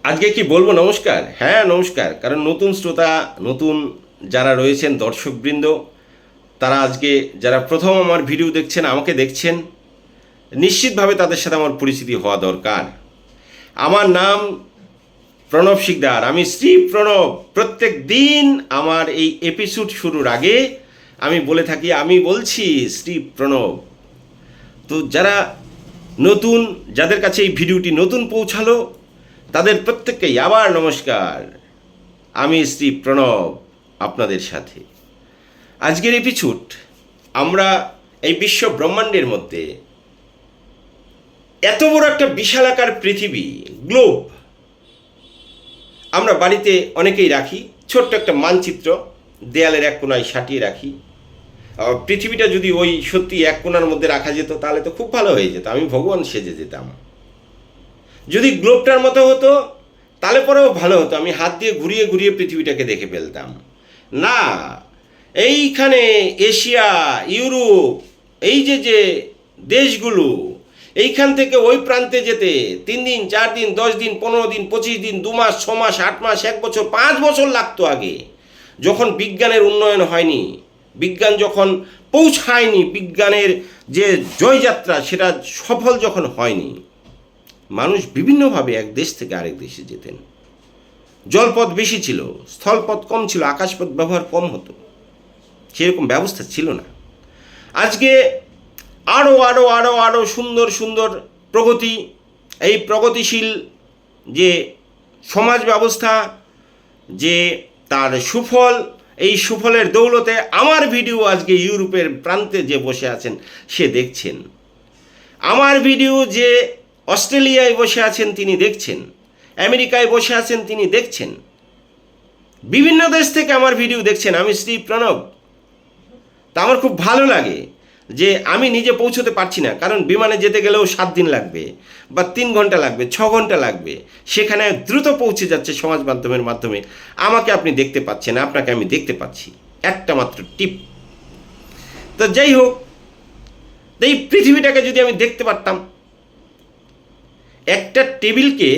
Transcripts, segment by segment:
আজকে কি বলবো নমস্কার? হ্যাঁ নমস্কার, কারণ নতুন শ্রোতা, নতুন যারা রয়েছেন দর্শকবৃন্দ, তারা আজকে যারা প্রথম আমার ভিডিও দেখছেন, আমাকে দেখছেন, নিশ্চিতভাবে তাদের সাথে আমার পরিচিতি হওয়া দরকার। আমার নাম প্রণব শিকদার, আমি শ্রী প্রণব। প্রত্যেক দিন আমার এই এপিসোড শুরুর আগে আমি বলে থাকি, আমি বলছি শ্রী প্রণব। তো যারা নতুন, যাদের কাছে এই ভিডিওটি নতুন পৌঁছালো, তাদের প্রত্যেককেই আবার নমস্কার। আমি শ্রী প্রণব আপনাদের সাথে। আজকের এপিসোড, আমরা এই বিশ্ব ব্রহ্মাণ্ডের মধ্যে এত বড় একটা বিশালাকার পৃথিবী, গ্লোব, আমরা বাড়িতে অনেকেই রাখি ছোট্ট একটা মানচিত্র, দেয়ালের এক কোণায় সাটিয়ে রাখি। পৃথিবীটা যদি ওই সত্যি এক কোণার মধ্যে রাখা যেত তাহলে তো খুব ভালো হয়ে যেত, আমি ভগবান সেজে যেতাম। যদি গ্লোবটার মতো হতো তাহলে পরেও ভালো হতো, আমি হাত দিয়ে ঘুরিয়ে ঘুরিয়ে পৃথিবীটাকে দেখে ফেলতাম। না, এইখানে এশিয়া, ইউরোপ, এই যে দেশগুলো, এইখান থেকে ওই প্রান্তে যেতে 3 দিন, 4 দিন, 10 দিন, 15 দিন, 25 দিন, 2 মাস, 6 মাস, 8 মাস, 1 বছর, 5 বছর লাগতো আগে, যখন বিজ্ঞানের উন্নয়ন হয়নি, বিজ্ঞান যখন পৌঁছায়নি, বিজ্ঞানের যে জয়যাত্রা সেটা সফল যখন হয়নি, মানুষ বিভিন্নভাবে এক দেশ থেকে আরেক দেশে যেতেন। জলপথ বেশি ছিল, স্থলপথ কম ছিল, আকাশপথ ব্যবহার কম হতো, সেরকম ব্যবস্থা ছিল না। আজকে আরও আরও আরও আরও সুন্দর সুন্দর প্রগতি, এই প্রগতিশীল যে সমাজ ব্যবস্থা, যে তার সুফল, এই সুফলের দৌলতে আমার ভিডিও আজকে ইউরোপের প্রান্তে যে বসে আছেন সে দেখছেন, আমার ভিডিও যে অস্ট্রেলিয়ায় বসে আছেন তিনি দেখছেন, আমেরিকায় বসে আছেন তিনি দেখছেন, বিভিন্ন দেশ থেকে আমার ভিডিও দেখছেন। আমি শ্রী প্রণব। তা আমার খুব ভালো লাগে যে আমি নিজে পৌঁছতে পারছি না, কারণ বিমানে যেতে গেলেও 7 দিন লাগবে বা 3 ঘন্টা লাগবে, 6 ঘন্টা লাগবে, সেখানে দ্রুত পৌঁছে যাচ্ছে সমাজ মাধ্যমের মাধ্যমে। আমাকে আপনি দেখতে পাচ্ছেন, আপনাকে আমি দেখতে পাচ্ছি, একটা মাত্র টিপ। তো যাই হোক, এই পৃথিবীটাকে যদি আমি দেখতে পারতাম, একটা টেবিলকে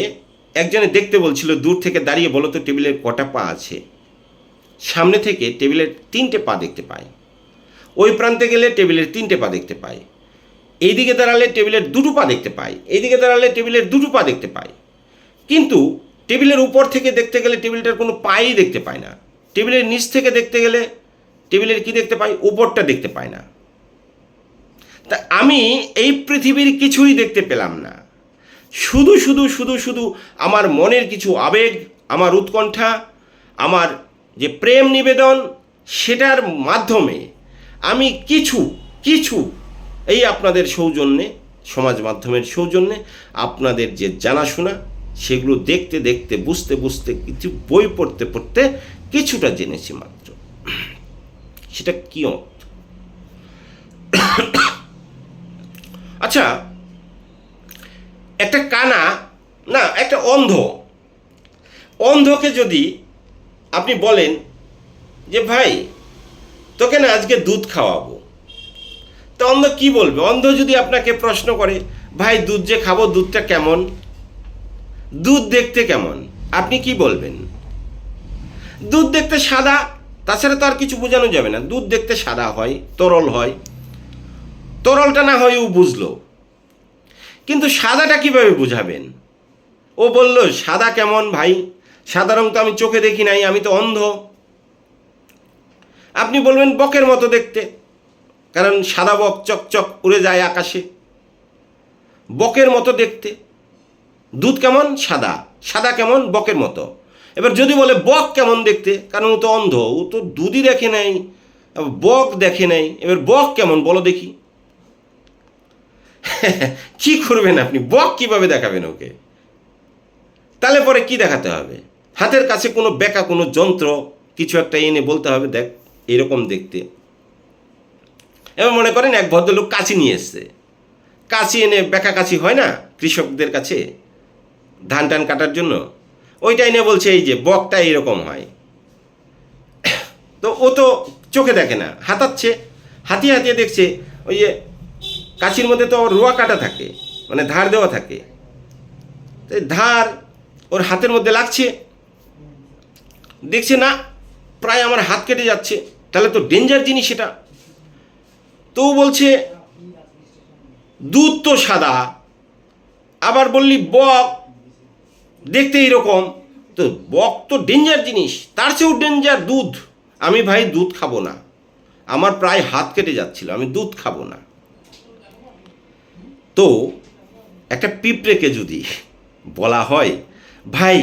একজনে দেখতে বলছিল, দূর থেকে দাঁড়িয়ে বলো তো টেবিলের কটা পা আছে। সামনে থেকে টেবিলের 3টে পা দেখতে পায়, ওই প্রান্তে গেলে টেবিলের 3টে পা দেখতে পায়, এইদিকে দাঁড়ালে টেবিলের 2টো পা দেখতে পায়, এইদিকে দাঁড়ালে টেবিলের 2টো পা দেখতে পায়। কিন্তু টেবিলের উপর থেকে দেখতে গেলে টেবিলটার কোনো পাই দেখতে পায় না, টেবিলের নিচ থেকে দেখতে গেলে টেবিলের কি দেখতে পায়, উপরটা দেখতে পায় না। তা আমি এই পৃথিবীর কিছুই দেখতে পেলাম না, শুধু শুধু শুধু শুধু আমার মনের কিছু আবেগ, আমার উৎকণ্ঠা, আমার যে প্রেম নিবেদন, সেটার মাধ্যমে আমি কিছু কিছু এই আপনাদের সৌজন্যে, সমাজ মাধ্যমের সৌজন্যে, আপনাদের যে জানাশোনা সেগুলো দেখতে দেখতে, বুঝতে বুঝতে, কিছু বই পড়তে পড়তে কিছুটা জেনেছি মাত্র। সেটা কি? আচ্ছা, একটা কানা, না একটা অন্ধকে যদি আপনি বলেন যে ভাই তোকে না আজকে দুধ খাওয়াবো, তো অন্ধ কি বলবে? অন্ধ যদি আপনাকে প্রশ্ন করে ভাই দুধ যে খাবো, দুধটা কেমন, দুধ দেখতে কেমন, আপনি কি বলবেন? দুধ দেখতে সাদা, তাছাড়া তো আর কিছু বোঝানো যাবে না। দুধ দেখতে সাদা হয়, তরল হয়, তরলটা না হয় ও বুঝলো, কিন্তু সাদাটা কিভাবে বুঝাবেন? ও বলল সাদা কেমন ভাই, সাদা রং তো আমি চোখে দেখি নাই, আমি তো অন্ধ। আপনি বলবেন বকের মতো দেখতে, কারণ সাদা বক চকচক উড়ে যায় আকাশে, বকের মতো দেখতে। দুধ কেমন? সাদা। সাদা কেমন? বকের মতো। এবার যদি বলে বক কেমন দেখতে, কারণ ও তো অন্ধ, ও তো দুধই দেখে নাই, বক দেখে নাই, এবার বক কেমন বলো দেখি। কি করবেন আপনি? বক কিভাবে দেখাবেন ওকে? তাহলে পরে কি দেখাতে হবে? হাতের কাছে কোনো বেকা কোনো যন্ত্র কিছু একটা এনে বলতে হবে দেখ এরকম দেখতে। এবার মনে করেন এক ভদ্রলোক কাঁচি নিয়ে এসছে, কাঁচি এনে, বেকা কাঁচি হয় না কৃষকদের কাছে ধান টান কাটার জন্য, ওইটা এনে বলছে এই যে বকটা এরকম হয়। তো ও তো চোখে দেখে না, হাতাচ্ছে, হাতিয়ে হাতিয়ে দেখছে, ওই যে কাঁচির মধ্যে তো রোয়া কাটা থাকে, মানে ধার দেওয়া থাকে, ধার ওর হাতের মধ্যে লাগছে, দেখছে না প্রায় আমার হাত কেটে যাচ্ছে, তাহলে তো ডেঞ্জার জিনিস এটা। তো বলছে দুধ তো সাদা, আবার বললি বক দেখতে এইরকম, তো বক তো ডেঞ্জার জিনিস, তার চেয়েও ডেঞ্জার দুধ। আমি ভাই দুধ খাবো না, আমার প্রায় হাত কেটে যাচ্ছিল, আমি দুধ খাবো না। তো একটা পিঁপড়েকে যদি বলা হয়, ভাই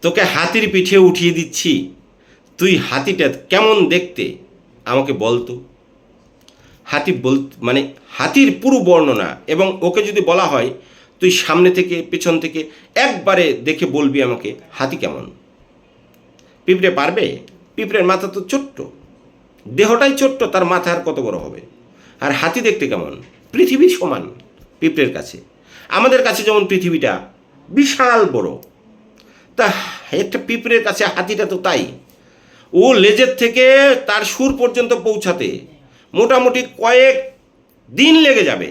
তোকে হাতির পিঠে উঠিয়ে দিচ্ছি, তুই হাতিটা কেমন দেখতে আমাকে বলতো, হাতি মানে হাতির পুরো বর্ণনা, এবং ওকে যদি বলা হয় তুই সামনে থেকে পেছন থেকে একবারে দেখে বলবি আমাকে হাতি কেমন, পিঁপড়ে পারবে? পিঁপড়ের মাথা তো ছোট্ট, দেহটাই ছোট্ট, তার মাথা আর কত বড় হবে? আর হাতি দেখতে কেমন? পৃথিবীর সমান পিঁপড়ের কাছে। আমাদের কাছে যেমন পৃথিবীটা বিশাল বড়, তা একটা পিঁপড়ের কাছে হাতিটা তো তাই। ও লেজের থেকে তার সুর পর্যন্ত পৌঁছাতে মোটামুটি কয়েক দিন লেগে যাবে,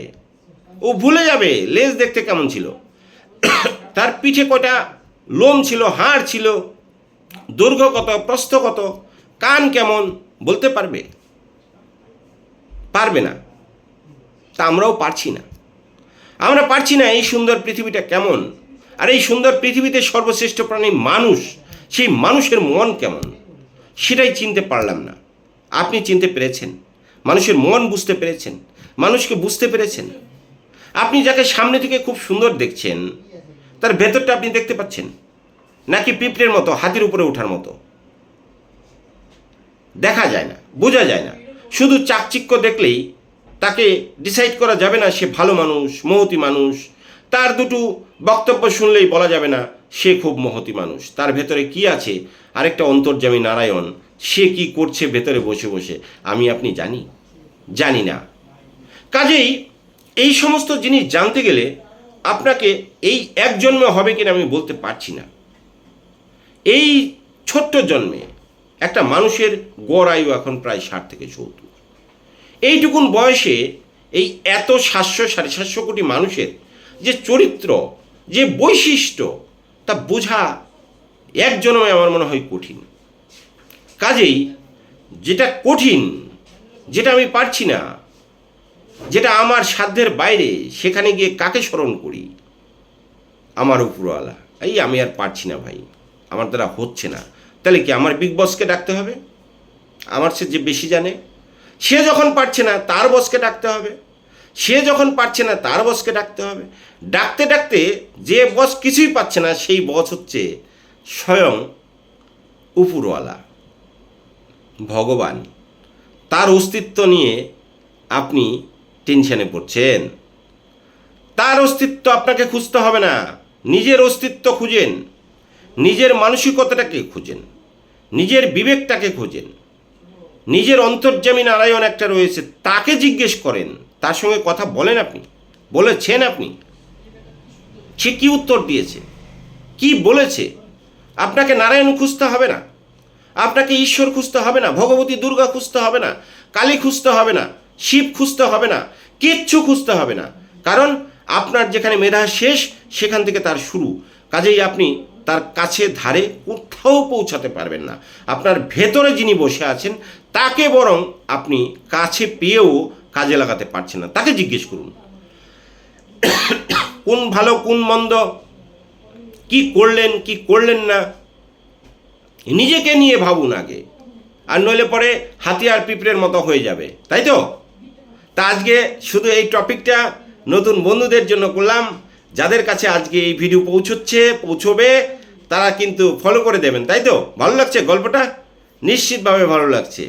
ও ভুলে যাবে লেজ দেখতে কেমন ছিল, তার পিঠে কয়টা লোম ছিল, হাড় ছিল, দৈর্ঘ্য কত, প্রস্থ কত, কান কেমন বলতে পারবে? পারবে না। তা আমরাও পারছি না, আমরা পারছি না এই সুন্দর পৃথিবীটা কেমন, আর এই সুন্দর পৃথিবীতে সর্বশ্রেষ্ঠ প্রাণী মানুষ, সেই মানুষের মন কেমন সেটাই চিনতে পারলাম না। আপনি চিনতে পেরেছেন, মানুষের মন বুঝতে পেরেছেন, মানুষকে বুঝতে পেরেছেন। আপনি যাকে সামনে থেকে খুব সুন্দর দেখছেন, তার ভেতরটা আপনি দেখতে পাচ্ছেন নাকি পিঁপড়ের মতো হাতির উপরে ওঠার মতো? দেখা যায় না, বোঝা যায় না। শুধু চাকচিক্য দেখলেই তাকে ডিসাইড করা যাবে না সে ভালো মানুষ, মহতি মানুষ। তার দুটো বক্তব্য শুনলেই বলা যাবে না সে খুব মহতি মানুষ। তার ভেতরে কি আছে, আরেকটা অন্তর্যামী নারায়ণ, সে কি করছে ভেতরে বসে বসে, আমি আপনি জানি না। কাজেই এই সমস্ত জিনিস জানতে গেলে আপনাকে এই এক জন্মে হবে কিনা আমি বলতে পারছি না। এই ছোট্ট জন্মে একটা মানুষের গড় আয়ু এখন প্রায় 60 থেকে 70। এইটুকুন বয়সে এই এত 700-750 কোটি মানুষের যে চরিত্র, যে বৈশিষ্ট্য, তা বোঝা এক জন্মে আমার মনে হয় কঠিন। কাজেই যেটা কঠিন, যেটা আমি পারছি না, যেটা আমার সাধ্যের বাইরে, সেখানে গিয়ে কাকে স্মরণ করি? আমার উপরওয়ালা। এই আমি আর পারছি না ভাই, আমার দ্বারা হচ্ছে না। তাহলে কি আমার বিগ বসকে ডাকতে হবে? আমার সে যে বেশি জানে, সে যখন পারছে না তার বসকে ডাকতে হবে, সে যখন পারছে না তার বসকে ডাকতে হবে। ডাকতে ডাকতে যে বস কিছুই পাচ্ছে না, সেই বস হচ্ছে স্বয়ং উপরওয়ালা, ভগবান। তার অস্তিত্ব নিয়ে আপনি টেনশনে পড়ছেন। তার অস্তিত্ব আপনাকে খুঁজতে হবে না, নিজের অস্তিত্ব খুঁজেন, নিজের মানসিকতাটাকে খুঁজেন, নিজের বিবেকটাকে খোঁজেন, নিজের অন্তর্যামী নারায়ণ একটা রয়েছে তাকে জিজ্ঞেস করেন, তার সঙ্গে কথা বলেন। আপনি বলেছেন, আপনি সে কি উত্তর দিয়েছে, কি বলেছে? আপনাকে নারায়ণ খুঁজতে হবে না, আপনাকে ঈশ্বর খুঁজতে হবে না, ভগবতী দুর্গা খুঁজতে হবে না, কালী খুঁজতে হবে না, শিব খুঁজতে হবে না, কিচ্ছু খুঁজতে হবে না। কারণ আপনার যেখানে মেধা শেষ, সেখান থেকে তার শুরু। কাজেই আপনি তার কাছে ধারে কোথাও পৌঁছাতে পারবেন না। আপনার ভেতরে যিনি বসে আছেন তাকে বরং আপনি কাছে পেয়েও কাজে লাগাতে পারছেন না। তাকে জিজ্ঞেস করুন কোন ভালো কোন মন্দ, কি করলেন কি করলেন না, নিজেকে নিয়ে ভাবুন আগে। আর নইলে পরে হাতি আর পিঁপড়ের মতো হয়ে যাবে, তাই তো? তা আজকে শুধু এই টপিকটা নতুন বন্ধুদের জন্য করলাম। যাদের কাছে আজকে এই ভিডিও পৌঁছবে তারা কিন্তু ফলো করে দেবেন, তাই তো? ভালো লাগছে গল্পটা? নিশ্চিতভাবে ভালো লাগছে।